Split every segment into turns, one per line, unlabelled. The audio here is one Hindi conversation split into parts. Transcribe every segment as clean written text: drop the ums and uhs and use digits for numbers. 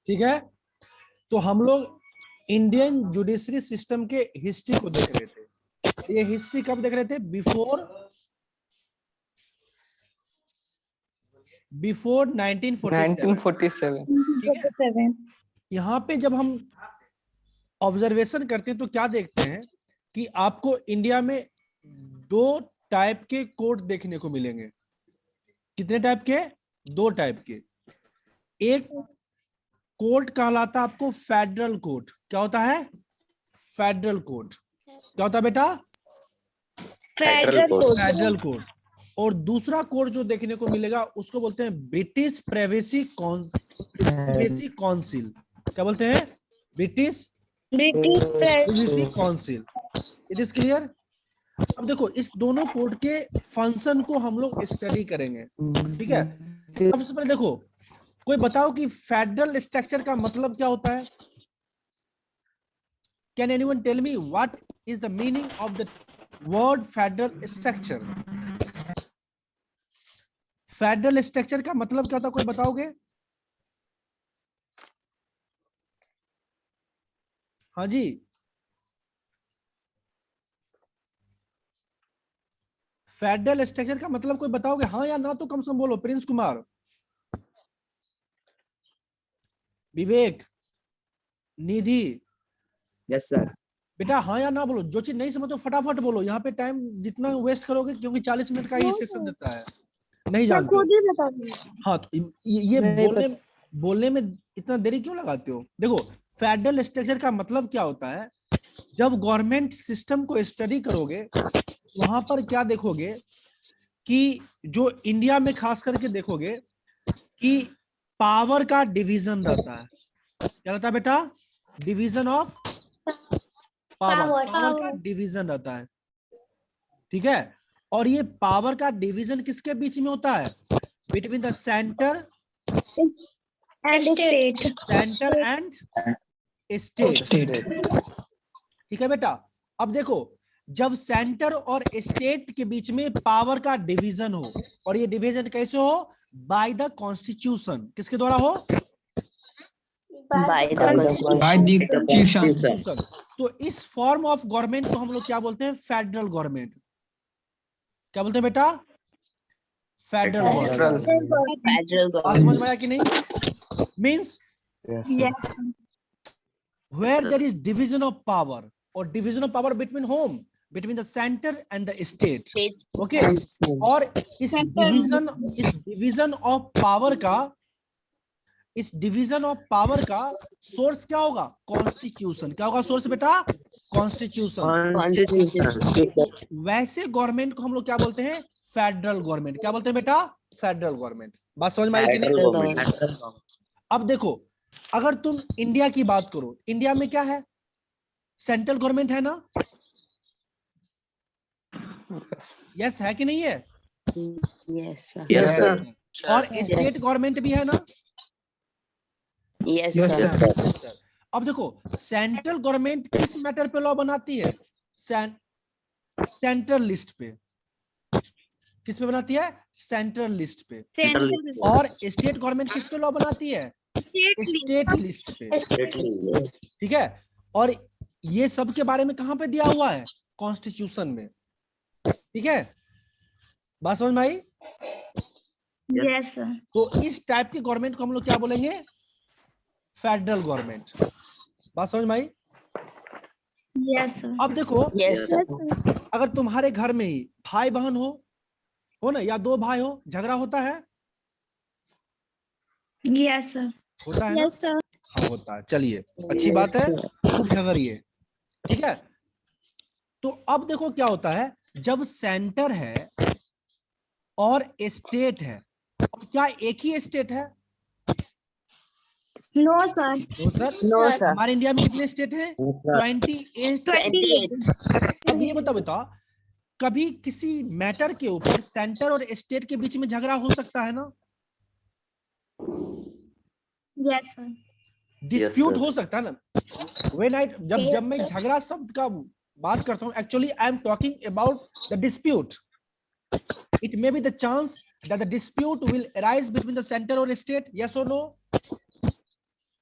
ठीक है, तो हम लोग इंडियन जुडिशरी सिस्टम के हिस्ट्री को देख रहे थे। ये हिस्ट्री कब देख रहे थे? बिफोर 1947। ठीक है, यहाँ पे जब हम ऑब्जर्वेशन करते हैं तो क्या देखते हैं कि आपको इंडिया में 2 टाइप के कोर्ट देखने को मिलेंगे। कितने टाइप के? 2 टाइप के। एक कोर्ट कहलाता है आपको फेडरल कोर्ट। क्या होता है? Federal court. क्या होता है बेटा? Federal court. और दूसरा कोर्ट जो देखने को मिलेगा उसको बोलते हैं ब्रिटिश प्राइवेसी काउंसिल। क्या बोलते हैं? British privacy council. It is clear? अब देखो इस दोनों कोर्ट के फंक्शन को हम लोग स्टडी करेंगे। ठीक है, सबसे पहले देखो, कोई बताओ कि फेडरल स्ट्रक्चर का मतलब क्या होता है? Can anyone tell me what is the meaning of the word federal structure? Federal structure का मतलब क्या होता है, कोई बताओगे? हाँ जी, फेडरल स्ट्रक्चर का मतलब कोई बताओगे? हाँ या ना तो कम से कम बोलो। प्रिंस कुमार, विवेक, निधि।
Yes sir.
बेटा हाँ या ना बोलो, जो चीज नहीं समझो फटाफट बोलो, यहाँ पे टाइम जितना वेस्ट करोगे, क्योंकि 40 मिनट का ही सेशन देता है। नहीं जानते हो? हाँ, तो ये बोलने में इतना देरी क्यों लगाते हो? देखो, फेडरल स्ट्रक्चर का मतलब क्या होता है, जब गवर्नमेंट सिस्टम को स्टडी करोगे वहां पर क्या देखोगे कि जो इंडिया में खास करके देखोगे कि पावर का डिवीजन रहता है। क्या रहता है बेटा? डिवीजन ऑफ पावर का डिवीजन रहता है। ठीक है, और ये पावर का डिवीजन किसके बीच में होता है? Between the centre and state. ठीक है बेटा, अब देखो, जब सेंटर और स्टेट के बीच में पावर का डिवीजन हो, और ये डिवीजन कैसे हो? By the constitution. किसके द्वारा हो?
by the
constitution. तो इस फॉर्म ऑफ गवर्नमेंट को हम लोग क्या बोलते हैं? Federal government. क्या बोलते हैं बेटा? Federal government. समझ में आया कि नहीं? Means where there is division of power, or division of power between whom? Between the center and the state. Okay, और इस डिवीजन ऑफ पावर का सोर्स क्या होगा? कॉन्स्टिट्यूशन। क्या होगा सोर्स बेटा? कॉन्स्टिट्यूशन। वैसे गवर्नमेंट को हम लोग क्या बोलते हैं? Federal government. क्या बोलते हैं बेटा? Federal government. बात समझ में आई कि नहीं? अब देखो, अगर तुम इंडिया की बात करो, इंडिया में क्या है? सेंट्रल गवर्नमेंट है ना? यस है कि नहीं है?
yes
और स्टेट गवर्नमेंट भी है ना?
yes sir
अब देखो, सेंट्रल गवर्नमेंट किस मैटर पे लॉ बनाती है? सेंट्रल लिस्ट पे। किस पे बनाती है? सेंट्रल लिस्ट पे। और स्टेट गवर्नमेंट किस पे लॉ बनाती है? स्टेट लिस्ट पे। ठीक है, और ये सब के बारे में कहां पे दिया हुआ है? कॉन्स्टिट्यूशन में। ठीक है, बात समझ में आई?
Yes sir.
तो इस टाइप की गवर्नमेंट को हम लोग क्या बोलेंगे? Federal government. बात समझ में आई?
Yes sir.
अब देखो,
yes sir
अगर तुम्हारे घर में ही भाई बहन हो ना, या 2 भाई हो, झगड़ा होता है?
Yes sir.
होता है ना? हाँ होता है। चलिए, अच्छी बात है, खूब झगड़िए। ठीक है, तो अब देखो क्या होता है, जब सेंटर है और स्टेट है, और क्या एक ही स्टेट है?
No sir.
No sir.
no sir
हमारे इंडिया में कितने स्टेट हैं? 28। अब ये बताओ, कभी किसी मैटर के ऊपर सेंटर और स्टेट के बीच में झगड़ा हो सकता है ना?
Yes sir.
डिस्प्यूट हो सकता है ना? जब मैं झगड़ा शब्द का बात करता हूं, actually I am talking about the dispute. It may be the chance that the dispute will arise between the center or state. Yes or no?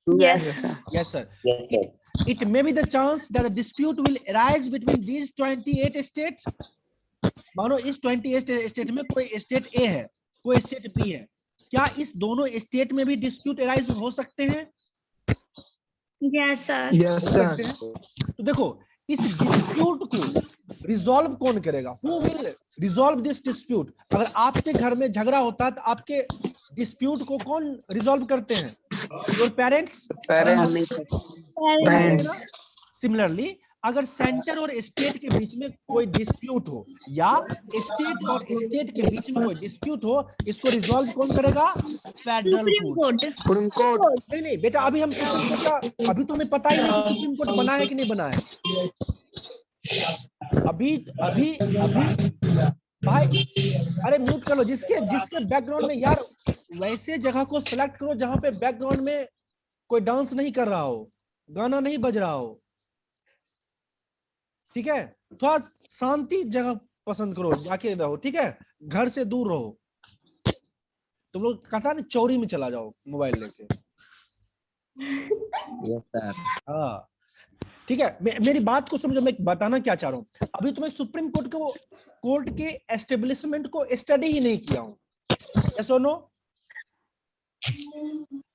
Yes.
Yes, sir.
Yes, sir.
It may be the chance that the dispute will arise between these 28 states. मानो इस 28 स्टेट में कोई स्टेट ए है, कोई स्टेट बी है, क्या इस दोनों स्टेट में भी डिस्प्यूट अराइज हो सकते हैं?
Yes, sir.
Yes,
हो सकते हैं। तो देखो, इस डिस्प्यूट को रिजॉल्व कौन करेगा? Who will resolve this dispute? अगर आपके घर में झगड़ा होता है तो आपके डिस्प्यूट को कौन रिजॉल्व करते हैं? Your parents. सिमिलरली अगर सेंटर और स्टेट के बीच में कोई डिस्प्यूट हो या स्टेट और स्टेट के बीच में कोई डिस्प्यूट हो, इसको रिजॉल्व कौन करेगा? Federal court.
Supreme court.
नहीं बेटा, अभी हम सुप्रीम कोर्ट का, अभी तो हमें पता ही नहीं कि सुप्रीम कोर्ट बना है कि नहीं बना है। अभी अभी अभी भाई, अरे म्यूट कर लो। जिसके बैकग्राउंड में यार, वैसे जगह को सिलेक्ट करो जहां पे बैकग्राउंड में कोई डांस नहीं कर रहा हो, गाना नहीं बज रहा हो, ठीक है? थोड़ा शांति जगह पसंद करो, जाके रहो, ठीक है? घर से दूर रहो। तुम लोग कहता ना, चौरी में चला जाओ मोबाइल लेके।
Yes, sir.
हाँ, ठीक है। मेरी बात को समझो, मैं बताना क्या चाह रहा हूँ। अभी तुम्हें सुप्रीम कोर्ट के एस्टेब्लिशमेंट को स्टडी ही नहीं किया हूँ, यस और नो?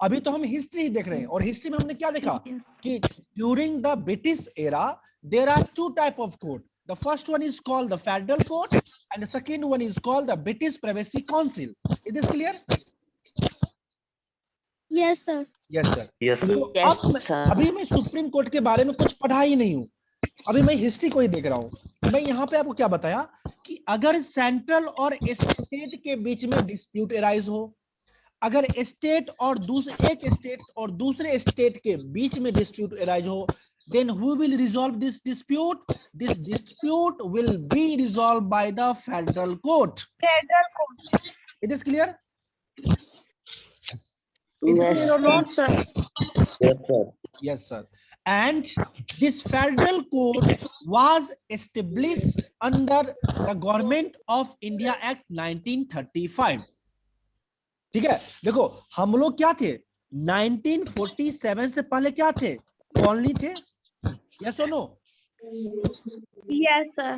अभी तो हम हिस्ट्री ही देख रहे हैं, और हिस्ट्री में हमने क्या देखा कि during the British era there are two type of court. The first one is called the federal court and the second one is called the British Privacy Council. Is this clear?
Yes, sir.
Yes, sir.
Yes,
तो अभी मैं सुप्रीम कोर्ट के बारे में कुछ पढ़ा ही नहीं हूँ, अभी मैं हिस्ट्री को ही देख रहा हूँ। मैं यहाँ पे आपको क्या बताया कि अगर सेंट्रल और स्टेट के बीच में डिस्प्यूट अराइज हो, अगर स्टेट और एक स्टेट और दूसरे स्टेट के बीच में डिस्प्यूट अराइज हो, then who will resolve this dispute? This dispute will be resolved by the federal court.
Federal court.
Is this clear?
Yes,
sir.
yes, sir.
Yes, sir. And this federal court was established under the Government of India Act 1935. ठीक है? देखो, हम लोग क्या थे? 1947 से पहले क्या थे? कॉलोनी थे। यस और no?
Yes, sir.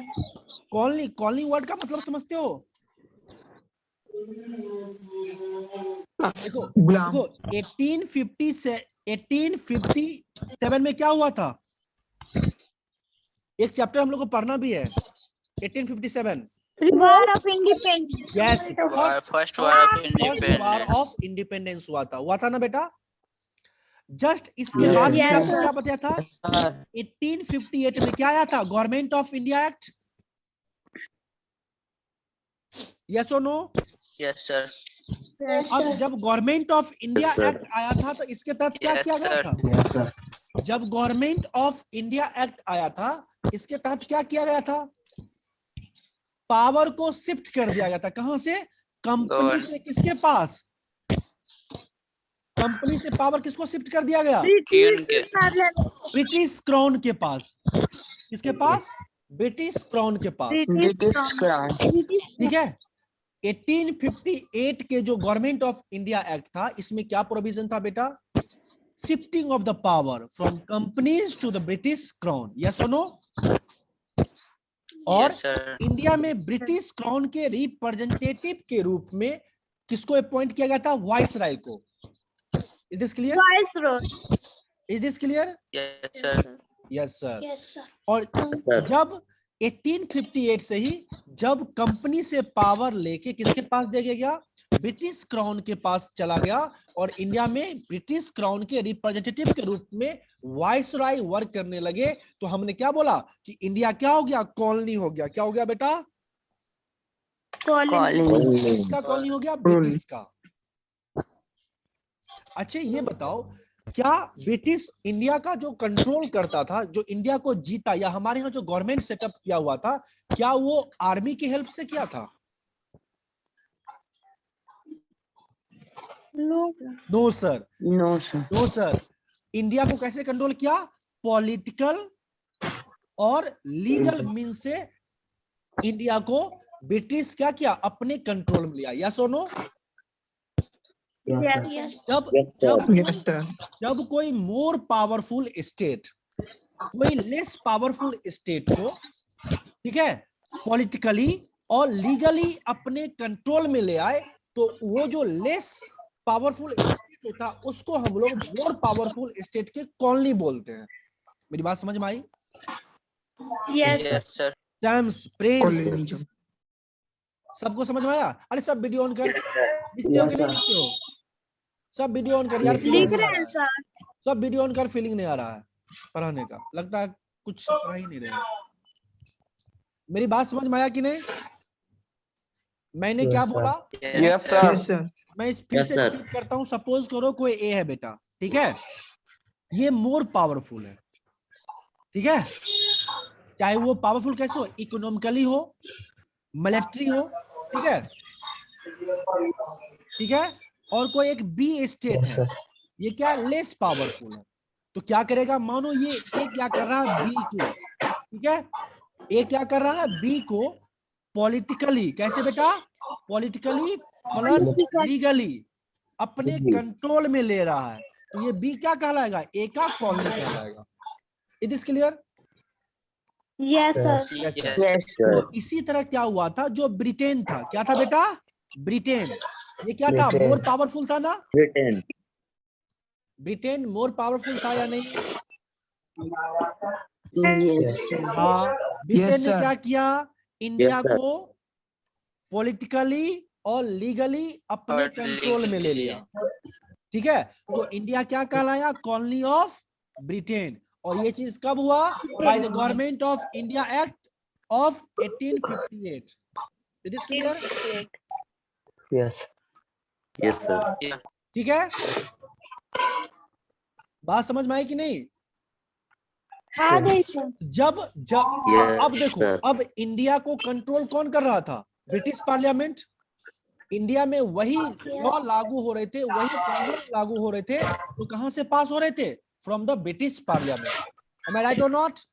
Colony word का मतलब समझते हो? देखो 1857 में क्या हुआ था? एक चैप्टर हम लोग को पढ़ना भी है, 1857
War of Independence.
Yes,
first war
of independence हुआ था ना बेटा? जस्ट इसके बाद
Yes,
क्या बताया था? 1858 में क्या आया था? Government of India act. Yes और नो?
Yes sir.
अब जब गवर्नमेंट ऑफ इंडिया एक्ट आया था तो इसके तहत क्या किया गया था? जब गवर्नमेंट ऑफ इंडिया एक्ट आया था, इसके तहत क्या किया गया था? पावर को शिफ्ट कर दिया गया था। कहां से? कंपनी से किसके पास? कंपनी से पावर किसको शिफ्ट कर दिया गया? ब्रिटिश क्राउन के पास। किसके पास? ब्रिटिश क्राउन के पास। ठीक है। 1858 के जो गवर्नमेंट ऑफ इंडिया एक्ट था, इसमें क्या प्रोविजन था बेटा? Shifting of the power from companies to the British crown. Yes और नो? और इंडिया में ब्रिटिश क्राउन के रिप्रेजेंटेटिव के रूप में किसको अपॉइंट किया गया था? वाइसराय को। Is this clear? Is this clear?
Yes sir.
Yes sir. और जब 1858 से ही जब कंपनी से पावर लेके किसके पास दे गया? ब्रिटिश क्राउन के पास चला गया, और इंडिया में ब्रिटिश क्राउन के रिप्रेजेंटेटिव के रूप में वाइसराय वर्क करने लगे। तो हमने क्या बोला कि इंडिया क्या हो गया? कॉलोनी हो गया। क्या हो गया बेटा?
कॉलोनी।
किसका कॉलोनी हो गया? ब्रिटिश का। अच्छा ये बताओ, क्या ब्रिटिश इंडिया का जो कंट्रोल करता था, जो इंडिया को जीता, या हमारे यहाँ जो गवर्नमेंट सेटअप किया हुआ था, क्या वो आर्मी की हेल्प से किया था? No sir. No sir. India को कैसे कंट्रोल किया? पॉलिटिकल और लीगल मीन से इंडिया को ब्रिटिश क्या किया? अपने कंट्रोल में लिया। यस और नो?
Yes. Yes.
जब
Yes, sir.
जब
Yes,
कोई
sir.
जब कोई मोर पावरफुल स्टेट कोई लेस पावरफुल स्टेट को, ठीक है, पॉलिटिकली और लीगली अपने कंट्रोल में ले आए, तो वो जो लेस पावरफुल स्टेट होता है उसको हम लोग मोर पावरफुल स्टेट के कॉलोनी बोलते हैं। मेरी बात समझ में आई?
Yes.
Yes, sir.
James, Prince,
Colonialism.
सबको समझ में आया? अरे सब वीडियो ऑन कर, लिखते हो
Yes,
कि नहीं
sir.
लिखते हो? सब वीडियो ऑन कर यार, फीलिंग
लिख
नहीं आ
रहे
रहा
हैं
है।
सर।
सब वीडियो ऑन कर, फीलिंग नहीं आ रहा है पढ़ाने का, लगता है कुछ पढ़ा ही नहीं रहे। मेरी बात समझ में आया कि नहीं? मैंने क्या
Yes, sir.
बोला?
Yes, sir.
Yes, sir.
मैं इस फिर
Yes,
से
sir.
रिपीट करता हूं। सपोज करो कोई ए है बेटा, ठीक है, ये मोर पावरफुल है, ठीक है, चाहे वो पावरफुल कैसे हो, इकोनॉमिकली हो, मिलिट्री हो, ठीक है, ठीक है, और कोई एक बी स्टेट
Yes,
है,
sir.
ये क्या लेस पावरफुल है, तो क्या करेगा? मानो ये ए क्या कर रहा है बी को, ठीक है, ए क्या कर रहा है बी को पॉलिटिकली, कैसे बेटा, पॉलिटिकली प्लस लीगली अपने कंट्रोल में ले रहा है, तो ये बी क्या कहलाएगा? ए का कॉलोनी कहलाएगा। It is clear?
Yes, sir.
Yes, sir.
Yes, sir.
तो इसी तरह क्या हुआ था, जो ब्रिटेन था, क्या था बेटा? ब्रिटेन, ये क्या था?
ब्रिटेन।
मोर पावरफुल था ना?
Britain.
ब्रिटेन मोर पावरफुल था या नहीं?
Yes, sir.
हाँ, ब्रिटेन ने
sir.
क्या किया? India
sir.
को पॉलिटिकली और लीगली अपने
और
कंट्रोल में ले
legally।
लिया, ठीक है, तो इंडिया क्या कहलाया? Colony of Britain. और ये चीज कब हुआ? By the government of India act of 1858। It is clear?
Yes. Yes, sir.
Yeah.
ठीक है, बात समझ में आई कि नहीं?
आ गई सर।
जब जब
Yes,
अब देखो,
sir.
अब इंडिया को कंट्रोल कौन कर रहा था? British parliament. इंडिया में वही लॉ लागू हो रहे थे, वही कानून लागू हो रहे थे, तो कहां से पास हो रहे थे? From the British parliament. Am I right or not?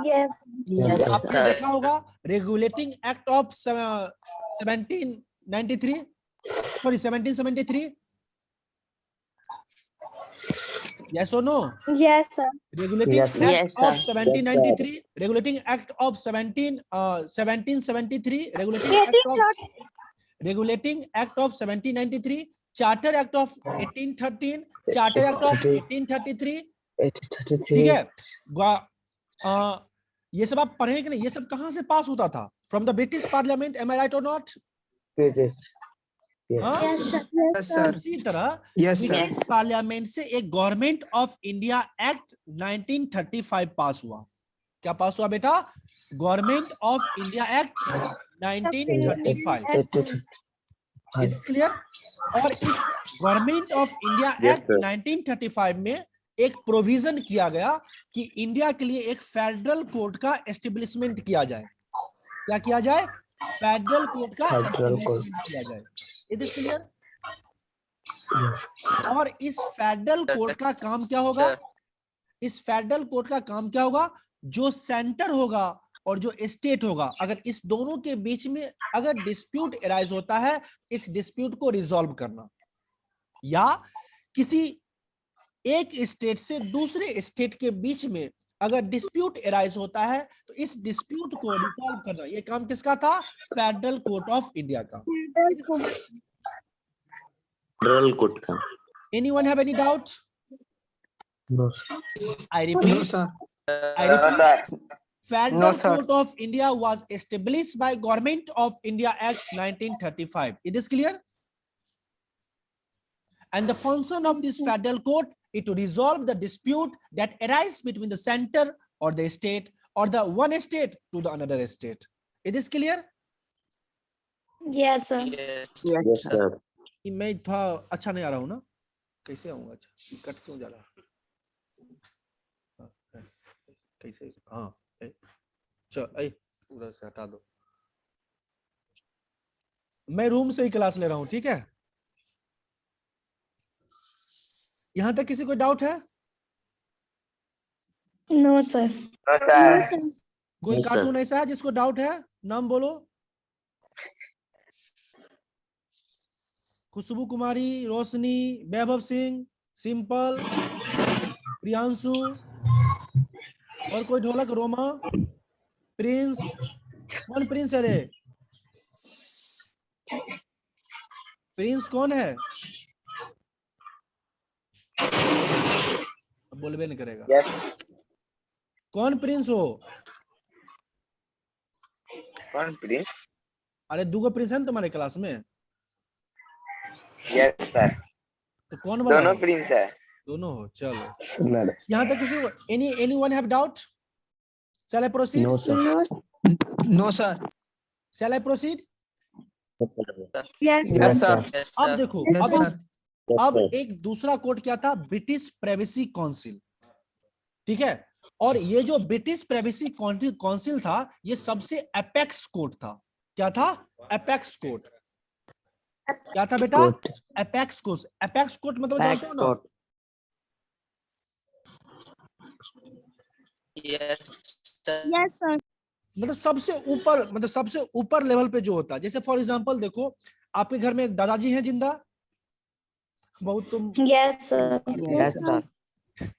Yes.
Yes, sir.
आपने देखा होगा regulating act of 1793, sorry 1773। Yes or no?
Yes, sir.
Regulating
Yes, sir.
Act
Yes,
of
sir.
1793, Regulating Act of 1773, Regulating Act of 1793, Charter Act of 1813, Charter Act of 1833, ठीक है, ये सब आप पढ़े कि नहीं? ये सब कहां से पास होता था? From the British parliament. Am I right और नॉट?
British. Yes.
हाँ,
Yes, sir.
Yes, sir.
उसी तरह
Yes, sir.
ब्रिटिश पार्लियामेंट से एक गवर्नमेंट ऑफ इंडिया एक्ट 1935 पास हुआ। क्या पास हुआ बेटा? Government of India act 1935। Is it clear? और इस government of India
Yes,
act
sir.
1935 में एक प्रोविजन किया गया कि इंडिया के लिए एक फेडरल कोर्ट का एस्टेब्लिशमेंट किया जाए। क्या किया जाए? फेडरल कोर्ट का
Federal
एस्टेब्लिशमेंट किया जाए। It is clear? और इस फेडरल कोर्ट का काम क्या होगा?
Sir.
इस फेडरल कोर्ट का काम क्या होगा? जो सेंटर होगा और जो स्टेट होगा, अगर इस दोनों के बीच में अगर डिस्प्यूट अराइज होता है, इस डिस्प्यूट को रिजॉल्व करना, या किसी एक स्टेट से दूसरे स्टेट के बीच में अगर डिस्प्यूट अराइज होता है, तो इस डिस्प्यूट को रिजॉल्व करना, ये काम किसका था? फेडरल कोर्ट ऑफ इंडिया का।
Federal court का.
Anyone have any doubt?
No, sir.
I
No,
repeat,
sir.
I repeat, Federal
No, sir.
Court of India was established by Government of India Act 1935. It is clear? And the function of this Federal Court is to resolve the dispute that arise between the center or the state or the one state to the another state. It is clear?
Yes, sir.
Yes.
Yes, sir.
कि मैं थोड़ा अच्छा नहीं आ रहा हूँ ना, कैसे आऊंगा? अच्छा, कट क्यों जा रहा है? कैसे? हाँ, चल, उधर से हटा दो। मैं रूम से ही क्लास ले रहा हूँ, ठीक है? यहां तक किसी को डाउट है?
No, sir.
कोई
Yes, sir.
कार्टून ऐसा है जिसको डाउट है? नाम बोलो। खुशबू कुमारी, रोशनी, वैभव सिंह, सिंपल, प्रियांशु, और कोई ढोलक, रोमा, प्रिंस। कौन प्रिंस है रे? प्रिंस कौन है? बोलबे नहीं करेगा।
Yes.
कौन प्रिंस हो?
कौन प्रिंस?
अरे दूगो प्रिंस है ना तुम्हारे क्लास में?
Yes sir.
तो कौन वाला
दोनों
हो?
प्रिंस है।
दोनों हो, चलो। यहाँ तक किसी anyone have doubt? Shall I proceed?
No sir.
No, sir.
Shall I proceed?
Yes,
Yes, sir.
Yes,
अब
sir.
देखो,
Yes,
अब
sir.
अब एक दूसरा कोड क्या था? ब्रिटिश प्राइवेसी काउंसिल, ठीक है। और ये जो ब्रिटिश प्राइवेसी काउंसिल था, ये सबसे एपेक्स कोड था। क्या था? Apex code. क्या था बेटा? Apex code. एपेक्स कोड मतलब जानते हो ना?
Yes, sir.
yes, sir.
मतलब सबसे ऊपर, मतलब सबसे ऊपर लेवल पे जो होता है। जैसे फॉर एग्जांपल देखो, आपके घर में दादाजी हैं जिंदा? बहुत तुम
Yes, sir.
Yes sir.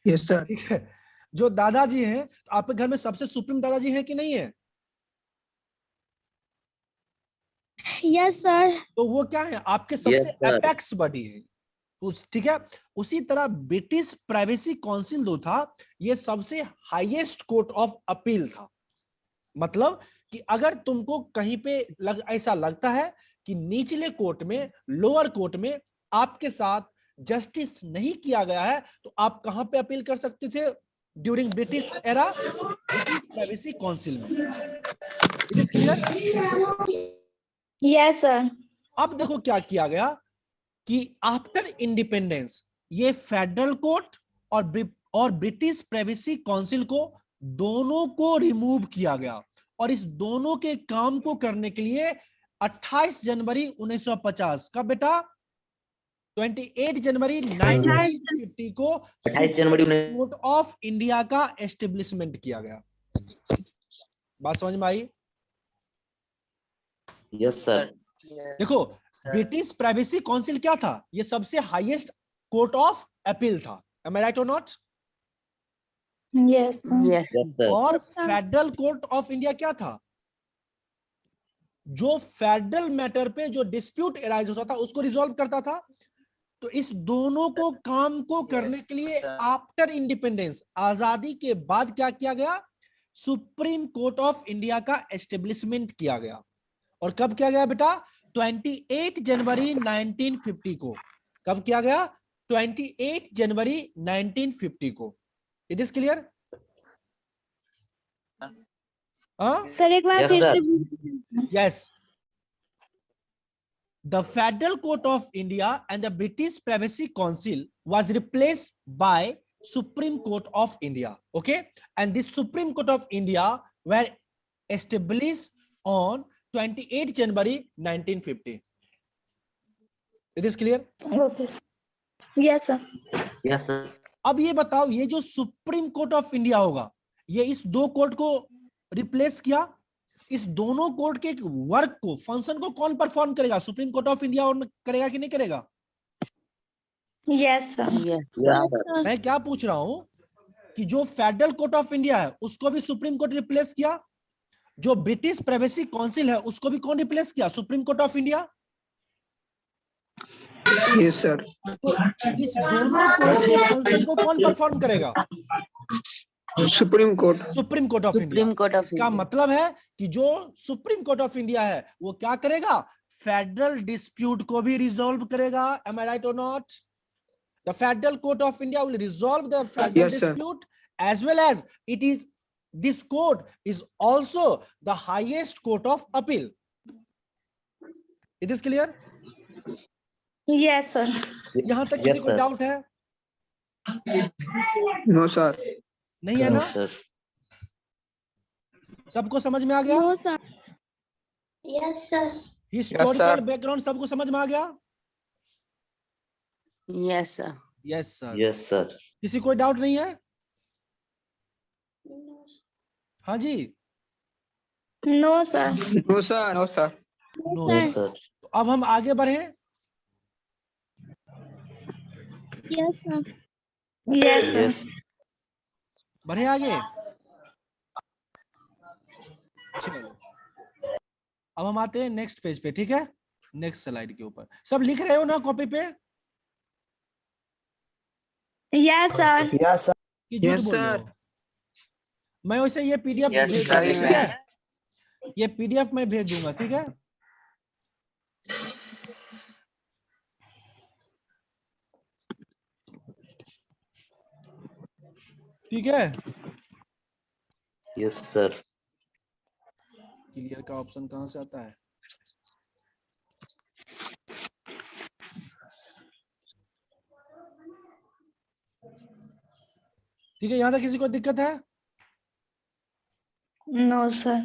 Yes, sir.
ठीक है। जो दादाजी हैं, तो आपके घर में सबसे सुप्रीम दादाजी हैं कि नहीं है?
Yes, sir.
तो वो क्या है? आपके सबसे
Yes, sir.
एपेक्स बॉडी है उस, ठीक है। उसी तरह ब्रिटिश प्राइवेसी काउंसिल जो था, ये सबसे हाईएस्ट कोर्ट ऑफ अपील था। मतलब कि अगर तुमको कहीं पे ऐसा लगता है कि निचले कोर्ट में, लोअर कोर्ट में आपके साथ जस्टिस नहीं किया गया है, तो आप कहां पे अपील कर सकते थे? During British era, British privacy council में। It is clear?
Yes, sir.
अब देखो क्या किया गया कि आफ्टर इंडिपेंडेंस ये फेडरल कोर्ट और ब्रिटिश प्राइवेसी काउंसिल को, दोनों को रिमूव किया गया। और इस दोनों के काम को करने के लिए 28 जनवरी 1950 का बेटा 28 जनवरी 1950 को
28 जनवरी
कोर्ट ऑफ इंडिया का एस्टेब्लिशमेंट किया गया। बात समझ में आई?
Yes sir.
देखो, ब्रिटिश प्राइवेसी काउंसिल क्या था? ये सबसे हाईएस्ट कोर्ट ऑफ अपील था। Am I right or not?
Yes, sir.
Yes sir.
और
Yes, sir.
Federal court of India क्या था? जो फेडरल मैटर पे जो डिस्प्यूट एराइज होता था, उसको रिजॉल्व करता था। तो इस दोनों को काम को करने के लिए आफ्टर इंडिपेंडेंस, आजादी के बाद क्या किया गया? सुप्रीम कोर्ट ऑफ इंडिया का एस्टेब्लिशमेंट किया गया। और कब किया गया बेटा? 28 जनवरी 1950 को। कब किया गया? 28 जनवरी 1950 को। It is clear?
Sir, एक बार
Yes,
फिर
sir.
से
Yes. The Federal Court of India and the British Privacy Council was replaced by Supreme Court of India. Okay, and this Supreme Court of India were established on 28 January 1950. It is clear?
Okay. Yes, sir.
Yes sir.
अब ये बताओ, ये जो सुप्रीम कोर्ट ऑफ इंडिया होगा, ये इस दो कोर्ट को रिप्लेस किया। इस दोनों कोर्ट के वर्क को, फंक्शन को कौन परफॉर्म करेगा? सुप्रीम कोर्ट ऑफ इंडिया और करेगा कि नहीं करेगा?
Yes, sir.
Yes sir.
मैं क्या पूछ रहा हूं कि जो फेडरल कोर्ट ऑफ इंडिया है, उसको भी सुप्रीम कोर्ट रिप्लेस किया। जो ब्रिटिश प्राइवेसी काउंसिल है, उसको भी कौन रिप्लेस किया? Supreme court of India.
Yes, sir.
तो इस दोनों कोर्ट के फंक्शन को कौन परफॉर्म करेगा?
Supreme Court.
Supreme court of India.
Supreme Court of
इसका
India.
मतलब है कि जो सुप्रीम कोर्ट ऑफ इंडिया है, वो क्या करेगा? फेडरल डिस्प्यूट को भी रिजॉल्व करेगा। Am I right or not? The Federal Court of India will resolve the federal
Yes, sir.
dispute, as well as this court is also the highest court of appeal. It is clear?
Yes, sir.
यहाँ तक किसी को डाउट है?
No, sir.
नहीं है ना? सबको समझ में आ गया?
No, sir. Yes, sir.
Historical background सबको समझ में आ गया?
Yes, sir.
Yes sir.
Yes sir.
किसी कोई डाउट नहीं है? हाँ जी।
No, sir.
No, sir. No, sir.
No
sir.
Sir. तो अब हम आगे बढ़े।
Yes, sir. Yes, sir.
Yes.
बढ़े आगे। चलो अब हम आते हैं नेक्स्ट पेज पे, ठीक है, नेक्स्ट स्लाइड के ऊपर। सब लिख रहे हो ना कॉपी पे?
Yes, sir.
कि झूठ
Yes,
बोल रहे
sir.
हो? मैं वैसे ये पीडीएफ
Yes,
भेज
sir.
दूंगा, ठीक है, ये पीडीएफ मैं भेज दूंगा, ठीक है। ठीक है,
Yes, sir.
क्लियर का ऑप्शन कहां से आता है? ठीक है, यहां तक किसी को दिक्कत है?
No, sir.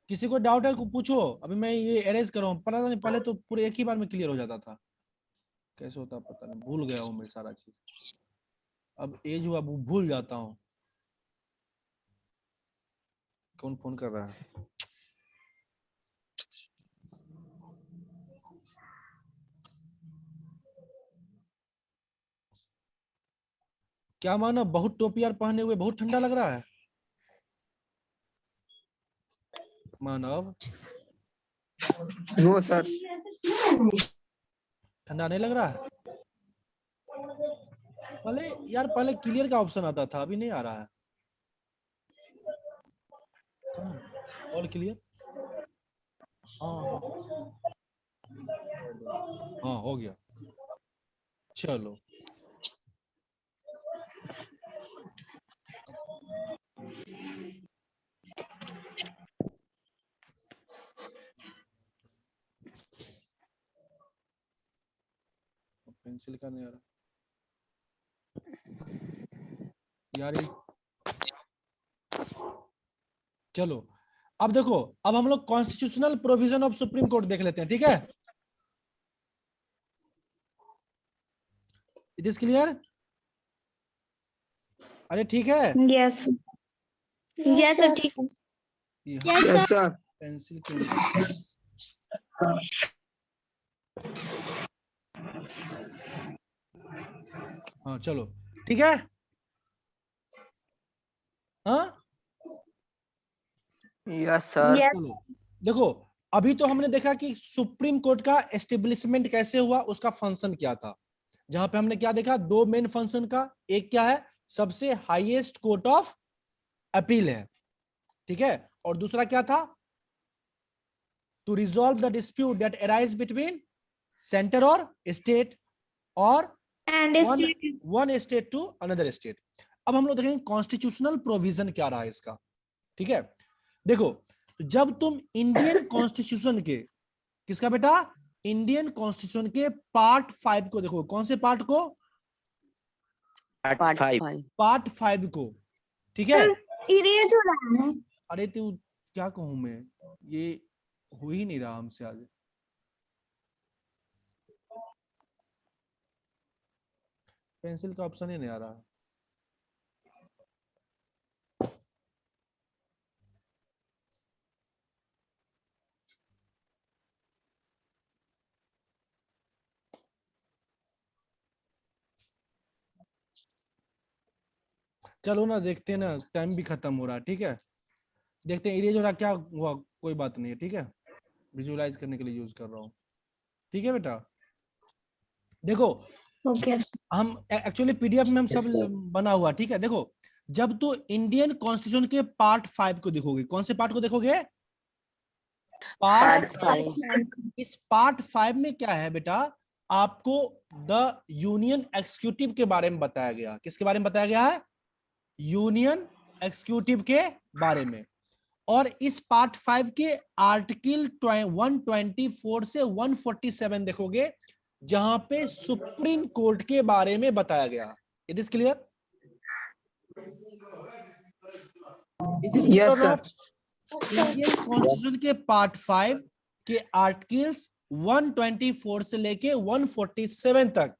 किसी को डाउट है पूछो। अभी मैं ये एरेज कर रहा हूँ, पता नहीं पहले तो पूरे एक ही बार में क्लियर हो जाता था, कैसे होता पता नहीं, भूल गया हूँ मैं सारा चीज, अब एज हुआ भूल जाता हूँ। कौन फोन कर रहा है? क्या माना, बहुत टोपी यार पहने हुए बहुत ठंडा लग रहा है मानव?
No, sir.
ठंडा नहीं लग रहा है? पहले यार, पहले क्लियर का ऑप्शन आता था, अभी नहीं आ रहा है। All clear? हाँ हाँ हो गया। चलो पेंसिल का नहीं आ रहा यार ये। चलो अब देखो, अब हम लोग constitutional provision of supreme court देख लेते हैं, ठीक है। It is clear? अरे ठीक है।
Yes. Yes, sir. ठीक है।
Yes, sir.
पेंसिल के हाँ चलो ठीक है। हाँ
Yes, sir.
Yes.
चलो देखो, अभी तो हमने देखा कि सुप्रीम कोर्ट का एस्टेब्लिशमेंट कैसे हुआ, उसका फंक्शन क्या था, जहां पे हमने क्या देखा, दो मेन फंक्शन का, एक क्या है, सबसे हाईएस्ट कोर्ट ऑफ अपील है, ठीक है, और दूसरा क्या था, to resolve the dispute that arise between centre और स्टेट और
And state.
One state to another state. अब हम लोग देखेंगे कॉन्स्टिट्यूशनल प्रोविजन क्या रहा है इसका, ठीक है। देखो, जब तुम इंडियन कॉन्स्टिट्यूशन के, किसका बेटा, इंडियन कॉन्स्टिट्यूशन के पार्ट 5 को देखो, कौन से पार्ट को,
Part 5.
पार्ट 5 को, ठीक है।
Erase हो रहा है।
अरे तू क्या कहूं मैं, ये हो ही नहीं रहा हमसे आज। पेंसिल का ऑप्शन ही नहीं आ रहा। चलो ना देखते हैं ना, टाइम भी खत्म हो रहा है, ठीक है, देखते हैं इरेज हो रहा क्या हुआ, कोई बात नहीं है, ठीक है, विजुअलाइज करने के लिए यूज कर रहा हूँ, ठीक है बेटा। देखो
Okay.
हम एक्चुअली पीडीएफ में हम
Yes,
सब
sir.
बना हुआ, ठीक है। देखो, जब तो इंडियन कॉन्स्टिट्यूशन के पार्ट 5 को देखोगे, कौन से पार्ट को देखोगे, पार्ट 5। इस पार्ट 5 में क्या है बेटा, आपको द यूनियन एक्सिक्यूटिव के बारे में बताया गया। किसके बारे में बताया गया है, यूनियन एक्सिक्यूटिव के बारे में। और इस पार्ट 5 के आर्टिकल 124 से 147 देखोगे, जहां पे सुप्रीम कोर्ट के बारे में बताया गया। It is clear? It is
Yes,
clear?
sir.
Indian constitution के पार्ट 5 के आर्टिकल्स 124 से लेके 147 तक,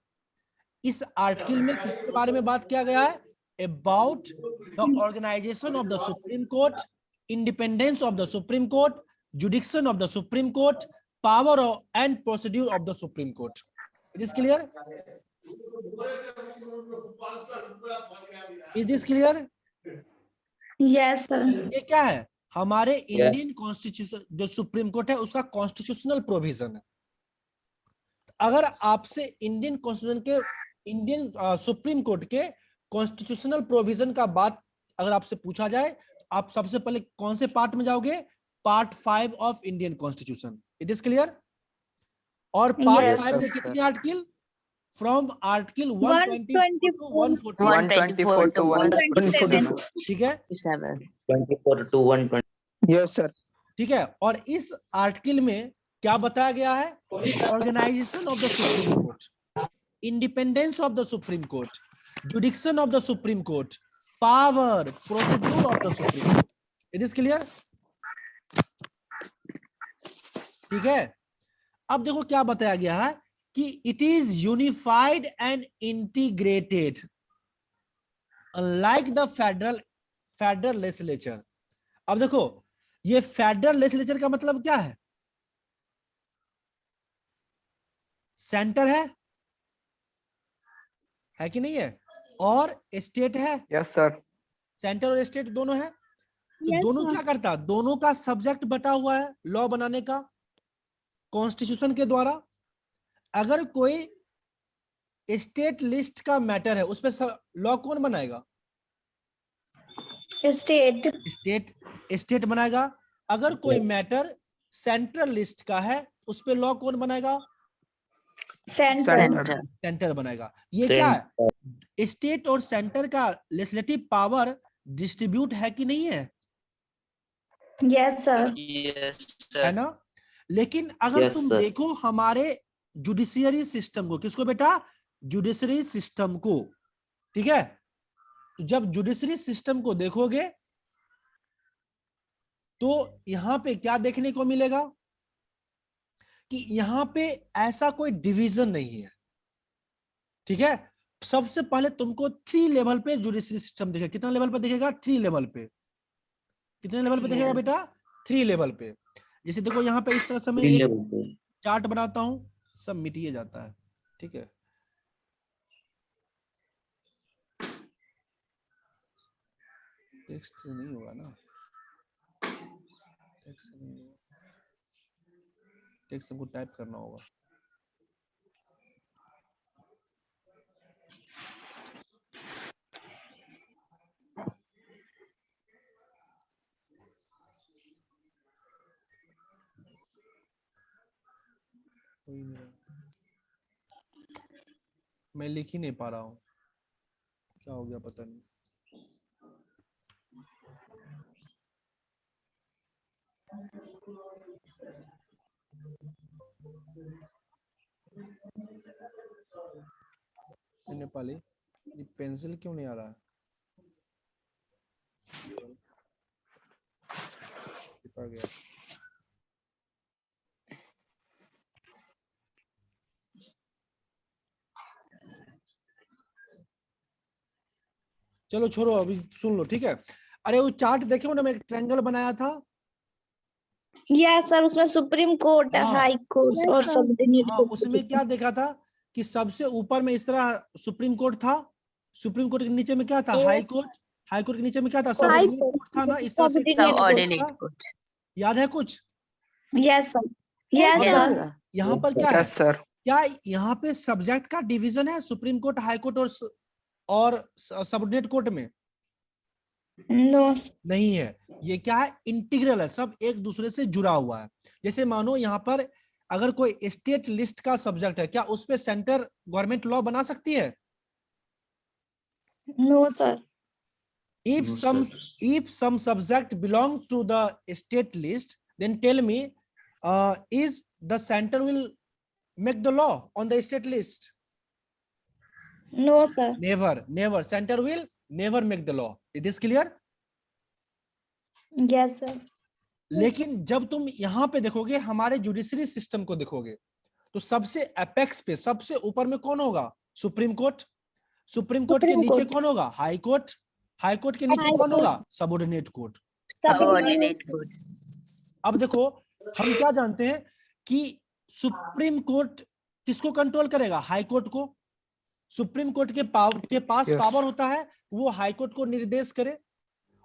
इस आर्टिकल में किसके बारे में बात किया गया है, about the organisation of the supreme court, independence of the supreme court, jurisdiction of the supreme court, power and procedure of the supreme court. It is clear? Is this clear?
Yes, sir.
ये क्या है? हमारे इंडियन कॉन्स्टिट्यूशन जो सुप्रीम कोर्ट है उसका कॉन्स्टिट्यूशनल प्रोविजन है। अगर आपसे इंडियन कॉन्स्टिट्यूशन के इंडियन सुप्रीम कोर्ट के कॉन्स्टिट्यूशनल प्रोविजन का बात अगर आपसे पूछा जाए, आप सबसे पहले कौन से पार्ट में जाओगे? Part 5 of Indian constitution. It is clear? और पार्ट 5 में कितने article? From article 124 to 144।
124 to 147.
ठीक है,
24 to 120.
Yes, sir.
ठीक है। और इस आर्टिकल में क्या बताया गया है? Organisation of the supreme court, independence of the supreme court, jurisdiction of the supreme court, power, procedure of the supreme court. It is clear? ठीक है। अब देखो क्या बताया गया है कि it is unified and integrated like the federal legislature. अब देखो ये फेडरल लेजिस्लेचर का मतलब क्या है? सेंटर है कि नहीं है? और स्टेट है।
Yes, sir.
सेंटर और स्टेट दोनों है। तो दोनों क्या करता है? दोनों का सब्जेक्ट बटा हुआ है लॉ बनाने का कॉन्स्टिट्यूशन के द्वारा। अगर कोई स्टेट लिस्ट का मैटर है उस पर लॉ कौन बनाएगा? स्टेट बनाएगा। अगर कोई मैटर सेंट्रल लिस्ट का है उस पे लॉ कौन बनाएगा? सेंटर बनाएगा। ये क्या है? स्टेट और सेंटर का लेजिस्लेटिव पावर डिस्ट्रीब्यूट है कि नहीं है?
Yes, sir.
है ना? लेकिन अगर तुम देखो हमारे जुडिशियरी सिस्टम को, किसको बेटा? जुडिशरी सिस्टम को। ठीक है, तो जब जुडिशरी सिस्टम को देखोगे तो यहां पे क्या देखने को मिलेगा कि यहां पे ऐसा कोई डिवीजन नहीं है। ठीक है, सबसे पहले तुमको 3 लेवल पे जुडिशरी सिस्टम दिखेगा। कितना लेवल पे दिखेगा? 3 लेवल पे। कितने लेवल पे दिखेगा बेटा? 3 लेवल पे। जैसे देखो यहाँ पे इस तरह से मैं एक चार्ट बनाता हूं, सब मिटिए जाता है। ठीक है, टेक्स्ट नहीं होगा ना, टेक्स्ट नहीं होगा, टेक्स्ट हमको टाइप करना होगा। मैं लिख ही नहीं पा रहा हूँ, क्या हो गया पता नहीं। नेपाली ये पेंसिल क्यों नहीं आ रहा है? आ गया। चलो छोड़ो, अभी सुन लो। ठीक है, अरे वो चार्ट देखे हो ना, मैं एक ट्रायंगल बनाया था।
यस सर, उसमें सुप्रीम कोर्ट, हाई कोर्ट और सबऑर्डिनेट कोर्ट।
उसमें क्या देखा था कि सबसे ऊपर में इस तरह सुप्रीम कोर्ट था, सुप्रीम कोर्ट के नीचे में क्या था? हाई कोर्ट, हाई कोर्ट के नीचे में क्या था? सबऑर्डिनेट कोर्ट था ना, इस तरह से। याद है कुछ?
Yes sir, yes sir.
यहाँ पर क्या है? क्या यहाँ पे सब्जेक्ट का डिवीजन है सुप्रीम कोर्ट, हाई कोर्ट और सबऑर्डिनेट कोर्ट में?
नो,
नहीं है। ये क्या है? इंटीग्रल है, सब एक दूसरे से जुड़ा हुआ है। जैसे मानो यहाँ पर अगर कोई स्टेट लिस्ट का सब्जेक्ट है, क्या उस पे सेंटर गवर्नमेंट लॉ बना सकती है?
No sir.
If some subject belong to the state list, then tell me, is the center will make the law on the state list?
No sir.
Never. Center will never make the law. Is this clear?
Yes sir.
लेकिन जब तुम यहाँ पे देखोगे, हमारे जुडिशरी सिस्टम को देखोगे, तो सबसे एपेक्स पे, सबसे ऊपर में कौन होगा? Supreme court. सुप्रीम कोर्ट के नीचे कौन होगा? High court. हाई कोर्ट के नीचे कौन होगा? Subordinate court. अब देखो, हम क्या जानते हैं कि सुप्रीम कोर्ट किसको कंट्रोल करेगा? हाई कोर्ट को। सुप्रीम कोर्ट के पास
Yes.
पावर होता है वो हाई कोर्ट को निर्देश करे,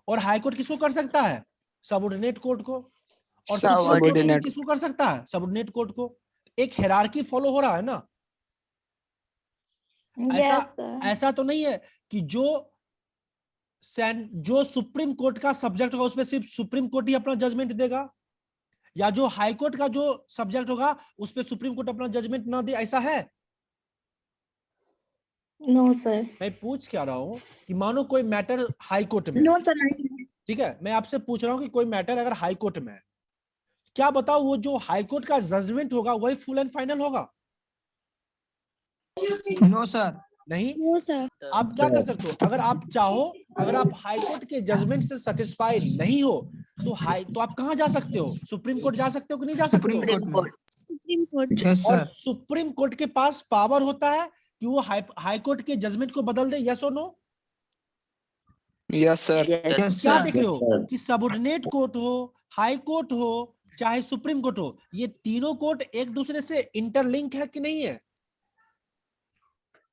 और हाई कोर्ट किसको कर सकता है? सबऑर्डिनेट कोर्ट को। और सुप्रीम कोर्ट
Subordinate.
किसको कर सकता है? सबऑर्डिनेट कोर्ट को। एक हायरार्की फॉलो हो रहा है ना।
Yes, sir.
ऐसा तो नहीं है कि जो सुप्रीम कोर्ट का सब्जेक्ट होगा उसमें सिर्फ सुप्रीम कोर्ट ही अपना जजमेंट देगा, या जो हाई कोर्ट का जो सब्जेक्ट होगा उस पर सुप्रीम कोर्ट अपना जजमेंट ना दे, ऐसा है?
No, sir.
मैं पूछ क्या रहा हूं कि मानो कोई मैटर हाई कोर्ट में,
No, sir. नहीं।
ठीक है, मैं आपसे पूछ रहा हूं कि कोई मैटर अगर हाई कोर्ट में है, क्या बताओ वो जो हाई कोर्ट का जजमेंट होगा वही फुल एंड फाइनल होगा?
No, sir.
नहीं।
No, sir.
आप क्या कर सकते हो, अगर आप चाहो, अगर आप हाई कोर्ट के जजमेंट से सेटिस्फाइड नहीं हो तो आप कहां जा सकते हो? सुप्रीम कोर्ट जा सकते हो कि नहीं जा सकते हो?
Supreme Court.
Supreme Court.
Yes,
और
sir.
सुप्रीम कोर्ट के पास पावर होता है कि वो हाई कोर्ट के जजमेंट को बदल दे, यस और no?
Yes, sir.
Yes,
Yes,
क्या
sir.
देख रहे हो कि सबऑर्डिनेट कोर्ट हो, हाई कोर्ट हो, चाहे सुप्रीम कोर्ट हो, ये तीनों कोर्ट एक दूसरे से इंटरलिंक है कि नहीं है?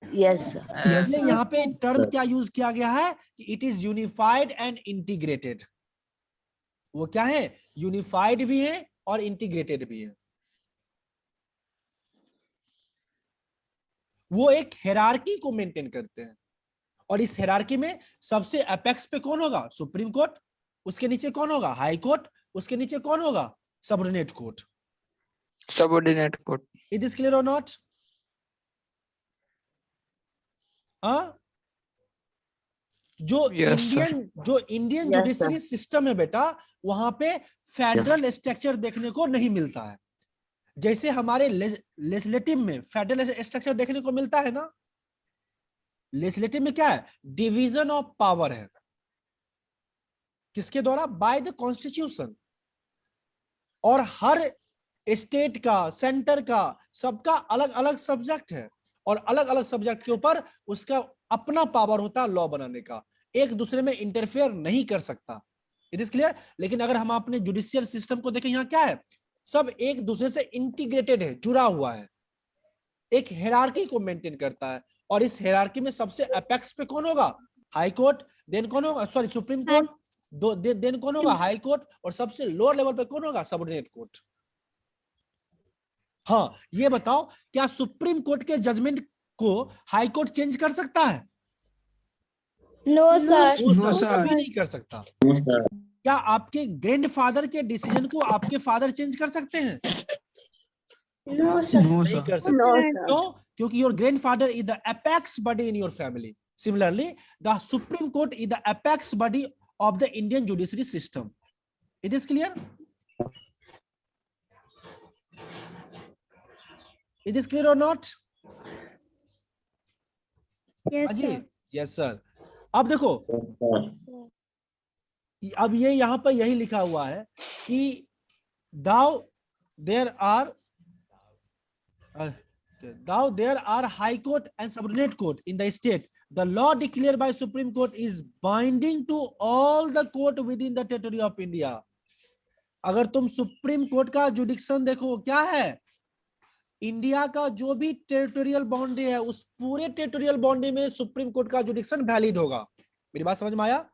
yes, sir.
Yes,
इसलिए
sir.
यहाँ पे टर्म क्या यूज किया गया है कि it is unified and integrated. वो क्या है? यूनिफाइड भी है और इंटीग्रेटेड भी है। वो एक हायरार्की को मेंटेन करते हैं, और इस हायरार्की में सबसे एपेक्स पे कौन होगा? Supreme court. उसके नीचे कौन होगा? High court. उसके नीचे कौन होगा? Subordinate court.
Subordinate court.
It is clear और नॉट? हाँ, जो
Yes, sir.
Indian
Yes,
judiciary system है बेटा, वहां पे फेडरल स्ट्रक्चर देखने को नहीं मिलता है। जैसे हमारे लेजिस्लेटिव में फेडरल स्ट्रक्चर देखने को मिलता है ना। लेजिस्लेटिव में क्या है? डिवीजन ऑफ पावर है, किसके द्वारा? By the constitution. और हर स्टेट का, सेंटर का, सबका अलग अलग सब्जेक्ट है, और अलग अलग सब्जेक्ट के ऊपर उसका अपना पावर होता है लॉ बनाने का, एक दूसरे में इंटरफेयर नहीं कर सकता। It is clear? लेकिन अगर हम अपने जुडिशियल सिस्टम को देखें, यहाँ क्या है? सब एक दूसरे से इंटीग्रेटेड है, जुड़ा हुआ है, एक हायरार्की को मेंटेन करता है। और इस हायरार्की में सबसे एपेक्स पे कौन होगा? High court. देन कौन होगा? Sorry, supreme court. देन कौन होगा? High court. और सबसे लोअर लेवल पे कौन होगा? Subordinate court. हाँ, ये बताओ, क्या सुप्रीम कोर्ट के जजमेंट को हाई कोर्ट चेंज कर सकता है?
No, sir.
वो
No,
सर
sir.
कभी नहीं कर सकता।
No, sir.
क्या आपके ग्रैंडफादर के डिसीजन को आपके फादर चेंज कर सकते हैं?
No, sir.
No,
नहीं
sir.
कर सकते।
No, sir.
क्यों? क्योंकि your grandfather is the apex body in your family. Similarly the supreme court is the apex body of the Indian judiciary system. It is clear? It is clear और नॉट?
Yes,
अजी,
sir.
Yes sir. अब देखो,
Yes, sir.
अब ये यहाँ पर यही लिखा हुआ है कि Now there are high court and subordinate court in the state. The law declared by Supreme Court is binding to all the court within the territory of India. अगर तुम सुप्रीम कोर्ट का जुडिक्शन देखो, क्या है? इंडिया का जो भी टेरिटोरियल बाउंड्री है, उस पूरे टेरिटोरियल बाउंड्री में सुप्रीम कोर्ट का जुडिक्शन वैलिड होगा। मेरी बात समझ में आया?